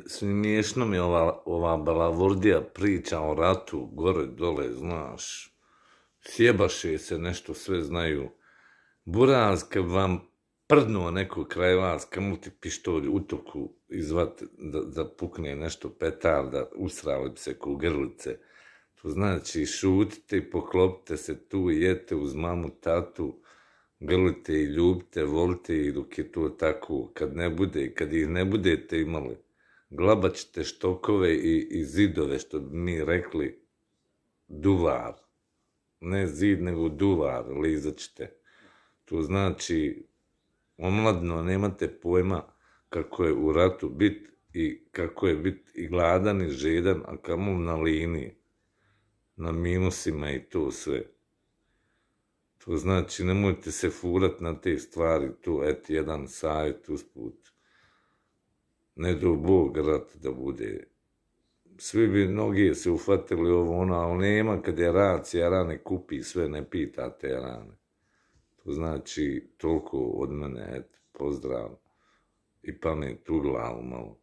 Smiješno mi je ova balavurdija priča o ratu, gore, dole, znaš. Sjebaše se, nešto sve znaju. Buraz, kad vam prdnuo neko kraj vas, kamo ti pištolj u toku izvat da pukne nešto petarda, usrali bi se ko grlice. To znači šutite i poklopite se tu, jete uz mamu, tatu, grlite i ljubite, volite ih dok je to tako. Kad ih ne budete imali, glabat ćete štokove i zidove, što bi mi rekli, duvar. Ne zid, nego duvar, lizat ćete. To znači, omladno, nemate pojma kako je u ratu bit i kako je bit i gladan i žedan, a kamo na liniji, na minusima i to sve. To znači, nemojte se furat na te stvari, tu jedan savjet usput. Ne do Bog rat da bude. Svi bi mnogi se ufatili ovo ono, ali nema kad je rat, rane kupi sve, ne pita te rane. To znači, toliko od mene, pozdrav i pamet u glavu malo.